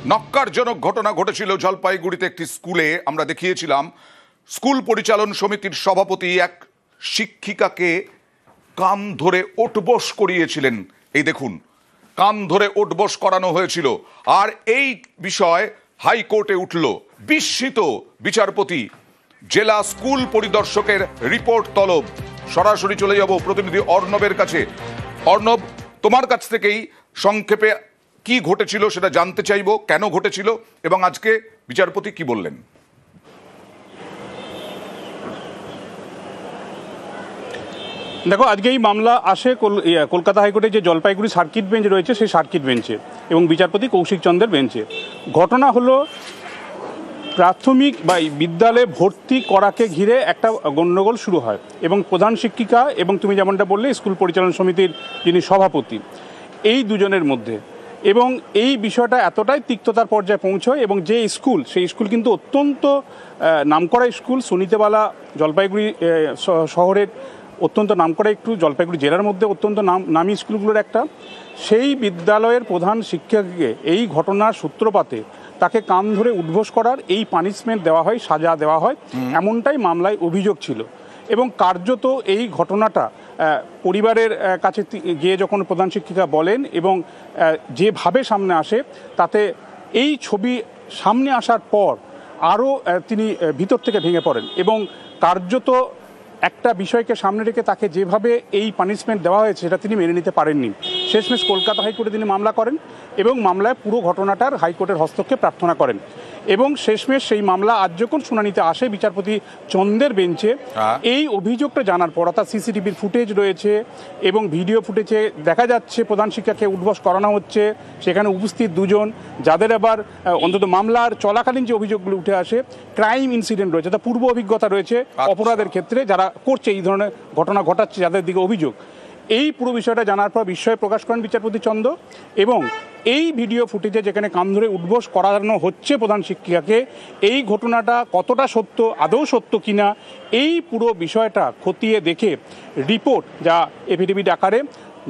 নক্কারজনক ঘটনা ঘটেছিল জলপাইগুড়িতে একটি স্কুলে। আমরা দেখিয়েছিলাম স্কুল পরিচালন সমিতির সভাপতি এক শিক্ষিকাকে কান ধরে ওঠবোস করিয়েছিলেন। এই দেখুন, কান ধরে ওঠবোস করানো হয়েছিল। আর এই বিষয় হাইকোর্টে উঠল। বিস্মিত বিচারপতি। জেলা স্কুল পরিদর্শকের রিপোর্ট তলব। সরাসরি চলে যাব প্রতিনিধি অর্ণবের কাছে। অর্ণব, তোমার কাছ থেকেই সংক্ষেপে কি ঘটেছিল সেটা জানতে চাইব, কেন ঘটেছিল এবং আজকে বিচারপতি কি বললেন। দেখো, আজকে এই মামলা আসে কলকাতা হাইকোর্টে যে জলপাইগুড়ি সার্কিট বেঞ্চ রয়েছে সেই সার্কিট বেঞ্চে এবং বিচারপতি কৌশিক চন্দ্রের বেঞ্চে। ঘটনা হলো প্রাথমিক বা বিদ্যালয়ে ভর্তি করাকে ঘিরে একটা গণ্ডগোল শুরু হয় এবং প্রধান শিক্ষিকা এবং তুমি যেমনটা বললে স্কুল পরিচালন সমিতির যিনি সভাপতি, এই দুজনের মধ্যে। এবং এই বিষয়টা এতটাই তিক্ততার পর্যায়ে পৌঁছয় এবং যে স্কুল, সেই স্কুল কিন্তু অত্যন্ত নামকরা স্কুল। সুনীতিবালা জলপাইগুড়ি শহরের অত্যন্ত নামকরা একটু, জলপাইগুড়ি জেলার মধ্যে অত্যন্ত নামী স্কুলগুলোর একটা। সেই বিদ্যালয়ের প্রধান শিক্ষককে এই ঘটনার সূত্রপাতে তাকে কান ধরে উদ্বোস করার এই পানিশমেন্ট দেওয়া হয়, সাজা দেওয়া হয়, এমনটাই মামলায় অভিযোগ ছিল। এবং কার্যত এই ঘটনাটা পরিবারের কাছে গিয়ে যখন প্রধান শিক্ষিকা বলেন এবং যেভাবে সামনে আসে, তাতে এই ছবি সামনে আসার পর আরও তিনি ভিতর থেকে ভেঙে পড়েন এবং কার্যত একটা বিষয়কে সামনে রেখে তাকে যেভাবে এই পানিশমেন্ট দেওয়া হয়েছে সেটা তিনি মেনে নিতে পারেননি। শেষমেশ কলকাতা হাইকোর্টে তিনি মামলা করেন এবং মামলায় পুরো ঘটনাটার হাইকোর্টের হস্তক্ষেপ প্রার্থনা করেন এবং শেষমেশ সেই মামলা আজ যখন শুনানিতে আসে বিচারপতি চন্দ্রের বেঞ্চে, এই অভিযোগটা জানার পর, অর্থাৎ সিসিটিভির ফুটেজ রয়েছে এবং ভিডিও ফুটেজে দেখা যাচ্ছে প্রধান শিক্ষাকে উদ্বোস করানো হচ্ছে, সেখানে উপস্থিত দুজন, যাদের আবার অন্তত মামলার চলাকালীন যে অভিযোগগুলো উঠে আসে, ক্রাইম ইনসিডেন্ট রয়েছে, তা পূর্ব অভিজ্ঞতা রয়েছে অপরাধের ক্ষেত্রে, যারা করছে এই ধরনের ঘটনা ঘটাচ্ছে, যাদের দিকে অভিযোগ। এই পুরো বিষয়টা জানার পর বিস্ময় প্রকাশ করেন বিচারপতি চন্দ্র এবং এই ভিডিও ফুটেজে যেখানে কান ধরে উদ্বোস করানো হচ্ছে প্রধান শিক্ষিকাকে, এই ঘটনাটা কতটা সত্য, আদৌ সত্য কিনা, এই পুরো বিষয়টা খতিয়ে দেখে রিপোর্ট, যা এফিডেভিট আকারে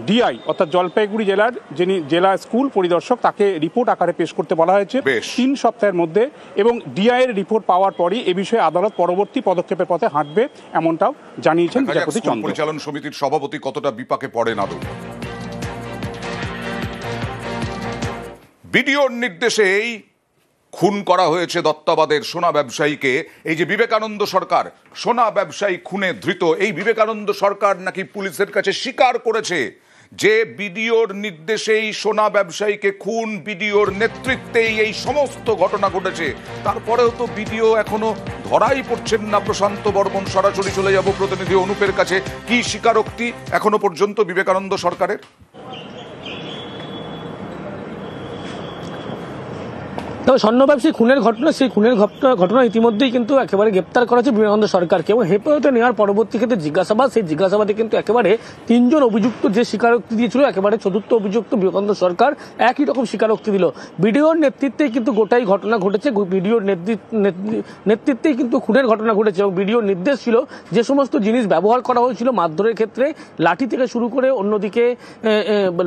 ডিআই অর্থাৎ জলপাইগুড়ি জেলার যিনি জেলা স্কুল পরিদর্শক, তাকে রিপোর্ট আকারে পেশ করতে বলা হয়েছে 3 সপ্তাহের মধ্যে। এবং ডিআই এর রিপোর্ট পাওয়ার পরই এ বিষয়ে আদালত পরবর্তী পদক্ষেপের পথে হাঁটবে, এমনটাও জানিয়েছেন বিচারপতি চন্দ্র। পরিচালন সমিতির সভাপতি কতটা বিপাকে পড়েন আদৌ। ভিডিওর নির্দেশেই খুন করা হয়েছে দত্তাবাদের সোনা ব্যবসায়ীকে। এই যে বিবেকানন্দ সরকার সোনা ব্যবসায়ী খুনে ধৃত, এই বিবেকানন্দ সরকার নাকি পুলিশের কাছে স্বীকার করেছে যে বিডিওর নির্দেশেই সোনা ব্যবসায়ীকে খুন, বিডিওর নেতৃত্বেই এই সমস্ত ঘটনা ঘটেছে। তারপরেও তো বিডিও এখনো ধরাই পড়ছেন না প্রশান্ত বর্মন। সরাসরি চলে যাব প্রতিনিধি অনুপের কাছে। কি স্বীকারোক্তি এখনো পর্যন্ত বিবেকানন্দ সরকারের? তবে স্বর্ণ ব্যবসায়ী খুনের ঘটনা, সেই খুনের ঘটনা ইতিমধ্যেই কিন্তু একেবারে গ্রেপ্তার করা হয়েছে বিবেকানন্দ সরকারকে এবং হেফাজতে নেওয়ার পরবর্তী ক্ষেত্রে জিজ্ঞাসাবাদ, সেই জিজ্ঞাসাবাদে কিন্তু একেবারে 3 জন অভিযুক্ত যে স্বীকারোক্তি দিয়েছিল, একেবারে চতুর্থ অভিযুক্ত বিবেকানন্দ সরকার একই রকম স্বীকারোক্তি দিল। বিডিওর নেতৃত্বেই কিন্তু গোটাই ঘটনা ঘটেছে, বিডিওর নেতৃত্বেই কিন্তু খুনের ঘটনা ঘটেছে এবং বিডিওর নির্দেশ ছিল যে সমস্ত জিনিস ব্যবহার করা হয়েছিল মারধরের ক্ষেত্রে, লাঠি থেকে শুরু করে অন্যদিকে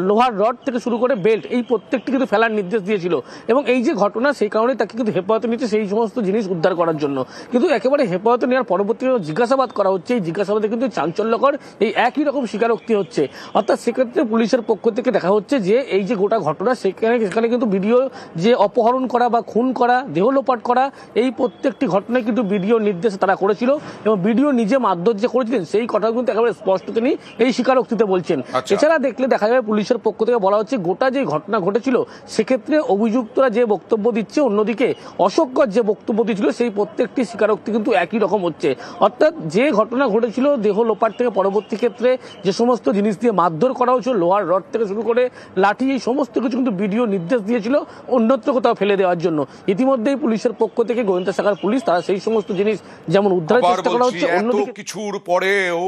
লোহার রড থেকে শুরু করে বেল্ট, এই প্রত্যেকটি কিন্তু ফেলার নির্দেশ দিয়েছিল। এবং এই যে ঘটনা, সেই কারণে তাকে কিন্তু হেফাজতে নিচ্ছে সেই সমস্ত জিনিস উদ্ধার করার জন্য। কিন্তু একেবারে হেফাজতে নেওয়ার পরবর্তী জিজ্ঞাসাবাদ করা হচ্ছে, এই জিজ্ঞাসাবাদে কিন্তু চাঞ্চল্যকর এই একই রকম স্বীকারোক্তি হচ্ছে। অর্থাৎ সেক্ষেত্রে পুলিশের পক্ষ থেকে দেখা হচ্ছে যে এই যে গোটা ঘটনা, সেখানে কিন্তু ভিডিও যে অপহরণ করা বা খুন করা, দেহ লোপাট করা, এই প্রত্যেকটি ঘটনায় কিন্তু ভিডিও নির্দেশে তারা করেছিল এবং ভিডিও নিজে মারধর যে করেছিলেন সেই কথা কিন্তু একেবারে স্পষ্ট তিনি এই স্বীকারোক্তিতে বলছেন। এছাড়া দেখলে দেখা যাবে পুলিশের পক্ষ থেকে বলা হচ্ছে গোটা যে ঘটনা ঘটেছিল সেক্ষেত্রে অভিযুক্তরা যে বক্তব্য দিচ্ছে, অন্যদিকে অশোকগঞ্জ যে বক্তব্য দিয়েছিল, সেই প্রত্যেকটি স্বীকারোক্তি কিন্তু একই রকম হচ্ছে। অর্থাৎ যে ঘটনা ঘটেছিল দেহ লোপাট থেকে পরবর্তী ক্ষেত্রে যে সমস্ত জিনিস দিয়ে মারধর করা হয়েছিল, লোহার রড থেকে শুরু করে লাঠি, এই সমস্ত কিছু কিন্তু ভিডিও নির্দেশ দিয়েছিল অন্যত্র কোথাও ফেলে দেওয়ার জন্য। ইতিমধ্যেই পুলিশের পক্ষ থেকে গোয়েন্দা শাখার পুলিশ তারা সেই সমস্ত জিনিস যেমন উদ্ধারের চেষ্টা করা হচ্ছে। অন্যদিকে কিছুর পরেও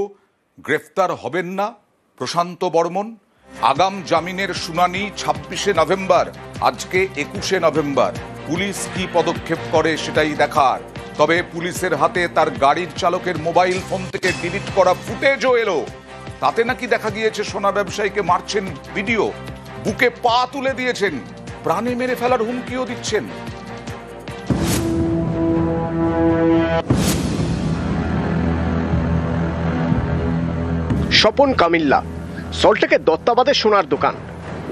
গ্রেফতার হবেন না প্রশান্ত বর্মন। আগাম জামিনের শুনানি 26শে নভেম্বর, আজকে 21শে নভেম্বর। পুলিশ কি পদক্ষেপ করে সেটাই দেখার। তবে পুলিশের হাতে তার গাড়ির চালকের মোবাইল ফোন থেকে ডিলিট করা ফুটেজও এলো। তাতে নাকি দেখা গিয়েছে সোনা ব্যবসায়ীকে মারছেন ভিডিও, বুকে পা তুলে দিয়েছেন, প্রাণে মেরে ফেলার হুমকিও দিচ্ছেন। স্বপন কামিল্লা, সল্টলেকের দত্তাবাদে সোনার দোকান।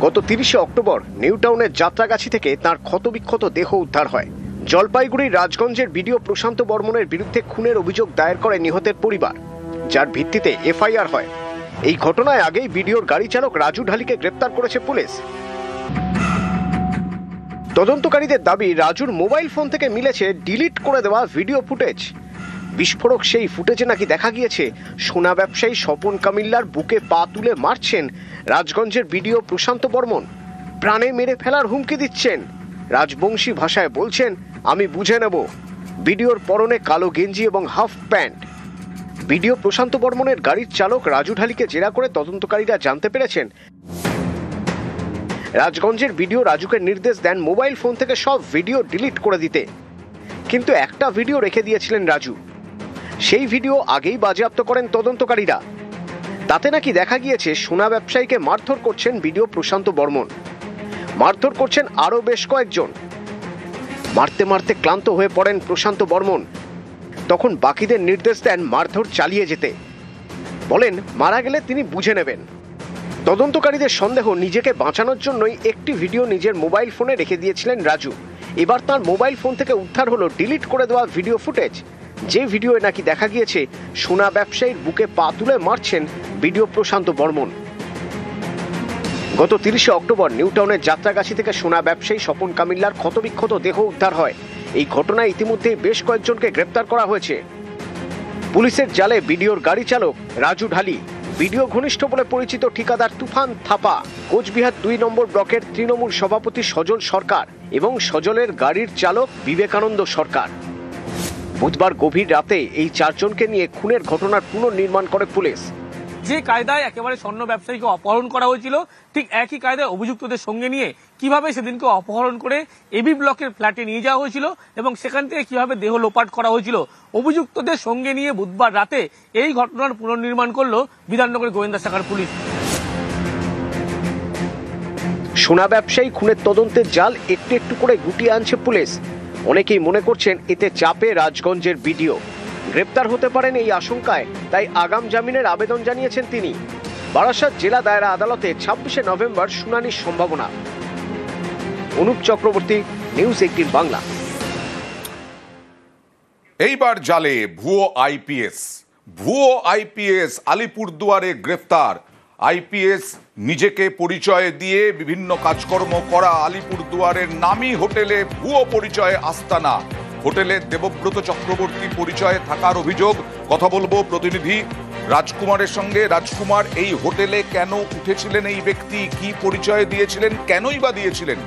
গত 30শে অক্টোবর নিউ টাউনের যাত্রাগাছি থেকে তার ক্ষতবিক্ষত দেহ উদ্ধার হয়। জলপাইগুড়ির রাজগঞ্জের বিডিও প্রশান্ত বর্মনের বিরুদ্ধে খুনের অভিযোগ দায়ের করে নিহতের পরিবার, যার ভিত্তিতে এফআইআর হয়। এই ঘটনায় আগেই বিডিওর গাড়ি চালক রাজু ঢালিকে গ্রেপ্তার করেছে পুলিশ। তদন্তকারীদের দাবি, রাজুর মোবাইল ফোন থেকে মিলেছে ডিলিট করে দেওয়া ভিডিও ফুটেজ। বিস্ফোরক সেই ফুটেজে নাকি দেখা গিয়েছে সোনা ব্যবসায়ী স্বপন কামিল্লার বুকে পা তুলে মারছেন রাজগঞ্জের বিডিও প্রশান্ত বর্মন, প্রাণে মেরে ফেলার হুমকি দিচ্ছেন। রাজবংশী ভাষায় বলছেন, আমি বুঝে নেব। বিডিওর পরনে কালো গেঞ্জি এবং হাফ প্যান্ট। বিডিও প্রশান্ত বর্মনের গাড়ির চালক রাজু ঢালিকে জেরা করে তদন্তকারীরা জানতে পেরেছেন, রাজগঞ্জের বিডিও রাজুকে নির্দেশ দেন মোবাইল ফোন থেকে সব ভিডিও ডিলিট করে দিতে। কিন্তু একটা ভিডিও রেখে দিয়েছিলেন রাজু। সেই ভিডিও আগেই বাজেয়াপ্ত করেন তদন্তকারীরা। তাতে নাকি দেখা গিয়েছে সোনা ব্যবসায়ীকে মারধর করছেন বিডিও প্রশান্ত বর্মন। মারধর করছেন আরও বেশ কয়েকজন। মারতে মারতে ক্লান্ত হয়ে পড়েন প্রশান্ত বর্মন। তখন বাকিদের নির্দেশ দেন মারধর চালিয়ে যেতে। বলেন, মারা গেলে তিনি বুঝে নেবেন। তদন্তকারীদের সন্দেহ, নিজেকে বাঁচানোর জন্যই একটি ভিডিও নিজের মোবাইল ফোনে রেখে দিয়েছিলেন রাজু। এবার তার মোবাইল ফোন থেকে উদ্ধার হলো ডিলিট করে দেওয়া ভিডিও ফুটেজ, যে ভিডিওয়ে নাকি দেখা গিয়েছে সোনা ব্যবসায়ীর বুকে পা তুলে মারছেন বিডিও প্রশান্ত বর্মন। গত 30শে অক্টোবর নিউ টাউনের যাত্রাগাছি থেকে সোনা ব্যবসায়ী স্বপন কামিল্লার ক্ষতবিক্ষত দেহ উদ্ধার হয়। এই ঘটনায় ইতিমধ্যে বেশ কয়েকজনকে গ্রেপ্তার করা হয়েছে। পুলিশের জালে বিডিওর গাড়ি চালক রাজু ঢালি, বিডিও ঘনিষ্ঠ বলে পরিচিত ঠিকাদার তুফান থাপা, কোচবিহার 2 নম্বর ব্লকের তৃণমূল সভাপতি সজল সরকার এবং সজলের গাড়ির চালক বিবেকানন্দ সরকার। বুধবার গভীর রাতে এই 4 জনকে নিয়ে খুনের ঘটনার পুনর্নির্মাণ করে পুলিশ। যে কায়দায় একেবারে স্বর্ণ ব্যবসায়ীকে অপহরণ করা হয়েছিল, ঠিক একই কায়দায় অভিযুক্তদের সঙ্গে নিয়ে কিভাবে সেদিনকে অপহরণ করে এবি ব্লকের ফ্ল্যাটে নিয়ে যাওয়া হয়েছিল এবং সেখান থেকে কিভাবে দেহ লোপাট করা হয়েছিল, অভিযুক্তদের সঙ্গে নিয়ে বুধবার রাতে এই ঘটনার পুনর্নির্মাণ করলো বিধাননগর গোয়েন্দা শাখার পুলিশ। সোনা ব্যবসায়ী খুনের তদন্তের জাল একটু একটু করে গুটিয়ে আনছে পুলিশ। অনেকেই মনে করছেন এতে চাপে রাজগঞ্জের বিডিও গ্রেপ্তার হতে পারেন এই আশঙ্কায়, তাই আগাম জামিনের আবেদন জানিয়েছেন তিনি। বারাসাত জেলা দায়রা আদালতে 26শে নভেম্বর শুনানির সম্ভাবনা। অনুপ চক্রবর্তী, নিউজ 18 বাংলা। এইবার জালে ভুয়ো আইপিএস আলিপুরদুয়ারে গ্রেফতার। আইপিএস নিজেকে পরিচয় দিয়ে বিভিন্ন কাজকর্ম করা আলিপুরদুয়ারের নামী হোটেলে ভুয়ো পরিচয়ে আস্তানা। হোটেলে দেবব্রত চক্রবর্তী পরিচয়ে থাকার অভিযোগ। কথা বলবো প্রতিনিধি রাজকুমারের সঙ্গে। রাজকুমার, এই হোটেলে কেন উঠেছিলেন এই ব্যক্তি? কি পরিচয় দিয়েছিলেন? কেনই বা দিয়েছিলেন?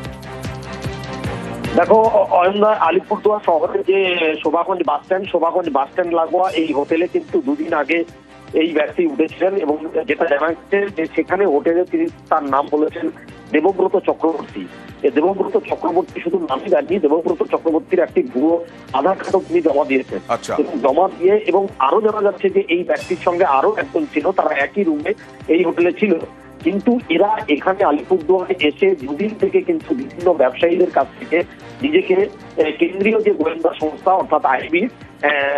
দেখো অয়নদা, আলিপুরদুয়ার শহরের যে শোভাগঞ্জ বাস স্ট্যান্ড লাগোয়া এই হোটেলে কিন্তু 2 দিন আগে এই ব্যক্তি উঠেছিলেন এবং যেটা জানা যাচ্ছে যে সেখানে হোটেলে তিনি তার নাম বলেছেন দেবব্রত চক্রবর্তী। এই দেবব্রত চক্রবর্তী শুধু নামই দেননি, দেবব্রত চক্রবর্তীর একটি ভুয়ো আধার কার্ডও তিনি জমা দিয়েছেন। এবং জমা দিয়ে এবং আরো জানা যাচ্ছে যে এই ব্যক্তির সঙ্গে আরো একজন ছিল, তারা একই রুমে এই হোটেলে ছিল। কিন্তু এরা এখানে আলিপুরদুয়ারে এসে দুদিন থেকে কিন্তু বিভিন্ন ব্যবসায়ীদের কাছ থেকে নিজেকে কেন্দ্রীয় যে গোয়েন্দা সংস্থা অর্থাৎ আইবি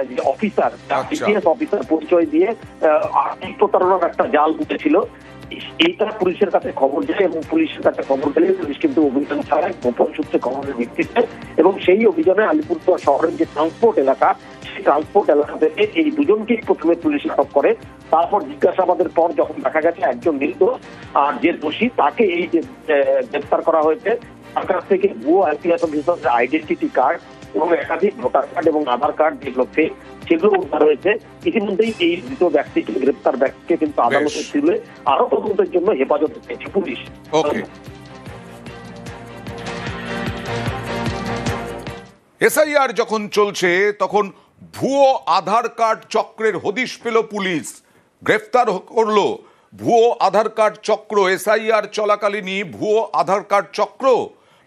যে অফিসার, আইপিএস অফিসার পরিচয় দিয়ে আর্থিক প্রতারণার একটা জাল বুঝেছিল। এইটা পুলিশের কাছে খবর যায় এবং পুলিশের কাছে খবর গেলে পুলিশ কিন্তু অভিযান চালায় গোপন সূত্রে খবরের ভিত্তিতে। এবং সেই অভিযানে আলিপুরদুয়ার শহরের যে ট্রান্সপোর্ট এলাকা, সেই ট্রান্সপোর্ট এলাকা থেকে এই 2 জনকেই প্রথমে পুলিশ আটক করে। তারপর জিজ্ঞাসাবাদের পর যখন দেখা গেছে একজন নির্দোষ আর যে দোষী তাকে এই যে গ্রেফতার করা হয়েছে, তার কাছ থেকে ভুয়ো আইপিএস অফিসার আইডেন্টিটি কার্ড এবং একাধিক ভোটার কার্ড এবং আধার কার্ড যেগুলো ফেক সেগুলো উদ্ধার হয়েছে। ইতিমধ্যেই এই 2 ব্যক্তিকে গ্রেপ্তার ব্যক্তিকে কিন্তু আদালতে তুলে আরো তদন্তের জন্য হেফাজতে পেয়েছে পুলিশ। এসআইআর যখন চলছে তখন ভুয়ো আধার কার্ড চক্রের হদিশ পেল পুলিশ, গ্রেফতার করলো ভুয়ো আধার কার্ড চক্র। এসআইআর চলাকালীনই ভুয়ো আধার কার্ড চক্র,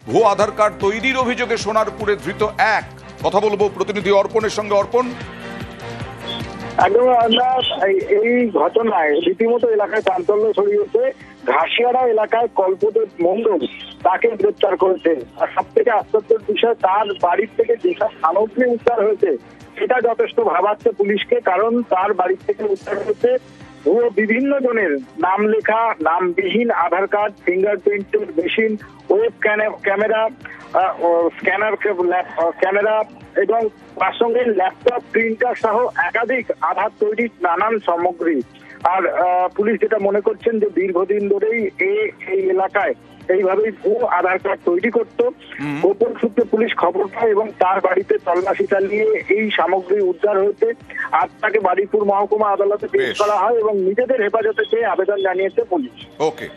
ভুয়ো আধার কার্ড তৈরির অভিযোগে সোনারপুরে ধৃত 1। কথা বলবো প্রতিনিধি অর্পণের সঙ্গে। অর্পণ, একদম এই ঘটনায় রীতিমতো এলাকায় চাঞ্চল্য ছড়িয়েছে। ঘাসিয়ারা এলাকায় কল্পদেব মণ্ডল তাকে গ্রেপ্তার করেছে। আর সব থেকে আশ্চর্যের বিষয়, তার বাড়ির থেকে যেসব সামগ্রী উদ্ধার হয়েছে সেটা যথেষ্ট ভাবাচ্ছে পুলিশকে, কারণ তার বাড়ি থেকে উদ্ধার হয়েছে ভুয়ো বিভিন্ন জনের নাম লেখা, নামবিহীন আধার কার্ড, ফিঙ্গারপ্রিন্টের machine, web camera, scanner camera এবং তার সঙ্গে ল্যাপটপ, প্রিন্টার সহ একাধিক আধার তৈরির নানান সামগ্রী। আর পুলিশ যেটা মনে করছেন যে দীর্ঘদিন ধরেই এই এলাকায় এইভাবেই ভুয়ো আধার কার্ড তৈরি করত। গোপন সূত্রে পুলিশ খবর পায় এবং তার বাড়িতে তল্লাশি চালিয়ে এই সামগ্রী উদ্ধার হয়েছে। আর তাকে বারুইপুর মহকুমা আদালতে পেশ করা হয় এবং নিজেদের হেফাজতে চেয়ে আবেদন জানিয়েছে পুলিশ। ওকে।